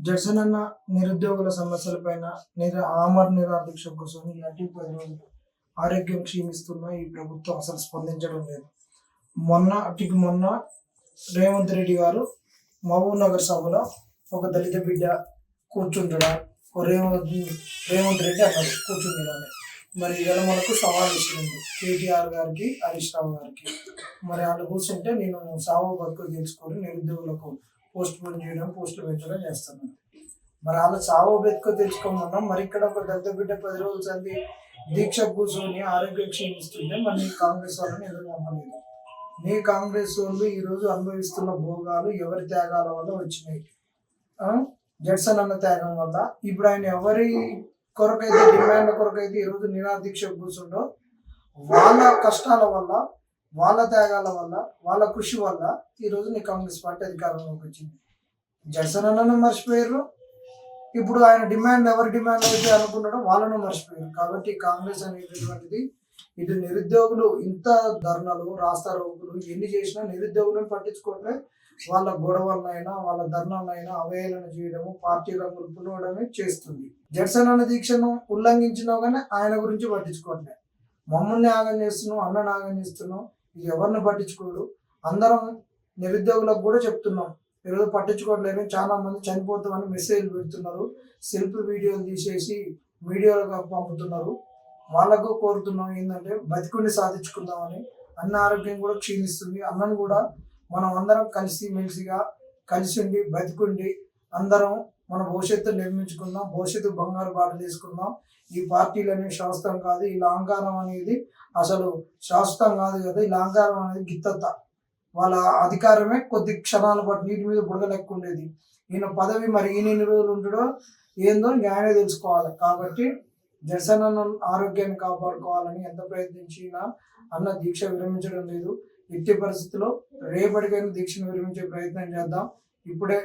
Judson అన్న నిరుద్యోగుల సమస్యలపైన ఆమరణ నిరాదీక్ష కోసం ఇలాంటి 10 రోజులు ఆరోగ్యం క్షీణిస్తున్న ఈ ప్రభుత్వం అసలు స్పందించడం లేదు. మొన్న రేవంత్ రెడ్డి గారు మహబూబ్ నగర్ సభలో ఒక దళిత బిడ్డ కూర్చుంటాడా రేవంత్ రెడ్డి అన్నాడు కూర్చుంటాడని. మరి ఇలా మనకు సవాల్ ఇస్తుంది కేటీఆర్ గారికి, హరీష్ రావు గారికి. మరి వాళ్ళు కూర్చుంటే నేను సావు బతుకు తెలుసుకొని నిరుద్యోగులకు పోస్ట్ పోన్ చేయడం, పోస్టులు పెంచడం చేస్తున్నాను. మరి వాళ్ళ సావు బతుకు తెలుసుకోమన్నాం. మరి ఇక్కడ ఒక దళిత బిడ్డ 10 రోజులు చదివి దీక్ష కూర్చొని ఆరోగ్యం క్షీణిస్తుంటే మరి నీ కాంగ్రెస్ వాళ్ళని ఎందుకు పంపలేదు? నీ కాంగ్రెస్ వాళ్ళు ఈరోజు అనుభవిస్తున్న భోగాలు ఎవరి త్యాగాల వల్ల వచ్చినాయి? జడ్సన్ అన్న త్యాగం వల్ల. ఇప్పుడు ఆయన ఎవరి కొరకైతే, డిమాండ్ కొరకైతే ఈరోజు నిరాదీక్ష కూర్చుండో వాళ్ళ కష్టాల వల్ల, వాళ్ళ త్యాగాల వల్ల, వాళ్ళ కృషి వల్ల ఈరోజు నీ కాంగ్రెస్ పార్టీ అధికారంలోకి వచ్చింది. జడ్సన్ అన్నను మర్చిపోయారు. ఇప్పుడు ఆయన డిమాండ్ ఎవరి డిమాండ్ అయితే అనుకున్నాడో వాళ్ళను మర్చిపోయారు. కాబట్టి కాంగ్రెస్ అనేటటువంటిది ఇటు నిరుద్యోగులు ఇంత ధర్నాలు, రాస్తా రోగులు ఎన్ని చేసినా నిరుద్యోగులను పట్టించుకోవట్లే. వాళ్ళ గొడవలనైనా, వాళ్ళ ధర్నాలైనా అవహేళన చేయడము, పార్టీ రంగులు పులవడమే చేస్తుంది. జడ్సన్ అన్న దీక్షను ఉల్లంఘించినా కానీ ఆయన గురించి పట్టించుకోవట్లే. మమ్మల్ని ఆగం చేస్తున్నాం, అన్నని ఆగం చేస్తున్నాం, ఇది ఎవరిని పట్టించుకోడు. అందరం నిరుద్యోగులకు కూడా చెప్తున్నాం, ఈరోజు పట్టించుకోవట్లేదు. చాలా మంది చనిపోతామని మెసేజ్లు పెడుతున్నారు, సెల్ఫీ వీడియోలు తీసేసి మీడియాలుగా పంపుతున్నారు. వాళ్ళకు కోరుతున్నాం ఏంటంటే బతికుండి సాధించుకుందామని. అన్న ఆరోగ్యం కూడా క్షీణిస్తుంది. అన్నను కూడా మనం అందరం కలిసిమెలిసిగా కలిసి ఉండి బతికుండి అందరం మన భవిష్యత్తు నిర్మించుకుందాం, భవిష్యత్తు బంగారు బాట తీసుకుందాం. ఈ పార్టీలు అనేవి శాశ్వతం కాదు. ఈ అహంకారం అనేది అసలు శాశ్వతం కాదు కదా. ఈ అహంకారం అనేది గిత్తత. వాళ్ళ అధికారమే కొద్ది క్షణాల పాటు నీటి మీద బుడగ లెక్క ఉండేది. ఈయన పదవి మరి ఈయన ఎన్ని రోజులు ఉంటాడో ఏందో ఆయనే తెలుసుకోవాలి. కాబట్టి జడ్సన్ అన్న ఆరోగ్యాన్ని కాపాడుకోవాలని ఎంత ప్రయత్నించినా అన్న దీక్ష విరమించడం లేదు. ఎట్టి పరిస్థితుల్లో రేపటికైనా దీక్షను విరమించే ప్రయత్నం చేద్దాం. ఇప్పుడే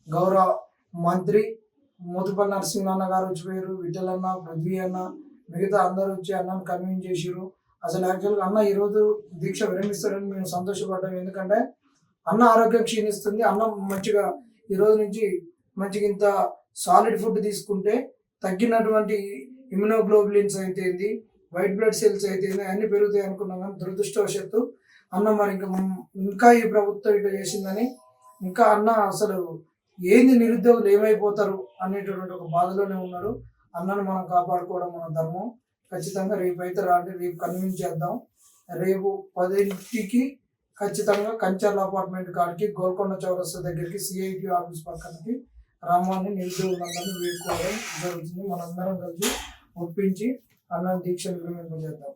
గౌరవ మంత్రి మోతుపల్లి నరసింహన్న గారు వచ్చిపోయారు, విఠలన్న, పృథ్వీ అన్న, మిగతా అందరూ వచ్చి అన్నను కన్విన్స్ చేసిరు. అసలు యాక్చువల్గా అన్న ఈరోజు దీక్ష విరమిస్తాడని మేము సంతోషపడ్డాం. ఎందుకంటే అన్న ఆరోగ్యం క్షీణిస్తుంది. అన్న మంచిగా ఈరోజు నుంచి మంచిగా ఇంత సాలిడ్ ఫుడ్ తీసుకుంటే తగ్గినటువంటి ఇమ్యునోగ్లోబులిన్స్ అయితే ఏంది, వైట్ బ్లడ్ సెల్స్ అయితే అన్ని పెరుగుతాయి అనుకున్నాం. కానీ దురదృష్టవశాత్తు అన్న మరి ఇంకా ఈ ప్రభుత్వం ఇట్లా చేసిందని ఇంకా అన్న అసలు ఏంది నిరుద్యోగులు ఏమైపోతారు అనేటటువంటి ఒక బాధలోనే ఉన్నారు. అన్నను మనం కాపాడుకోవడం మన ధర్మం. ఖచ్చితంగా రేపు అయితే రాండి, రేపు కన్విన్స్ చేద్దాం. రేపు 10కి ఖచ్చితంగా కంచర్ల అపార్ట్మెంట్ కాడికి, గోల్కొండ చౌరస్తా దగ్గరికి, సిఐటి ఆఫీస్ పక్కనకి రామాన్ని నిరుద్యోగులందరినీ వేడుకోవడం జరుగుతుంది. మనందరం కలిసి ఒప్పించి అన్న దీక్షను విరమింపజేద్దాం.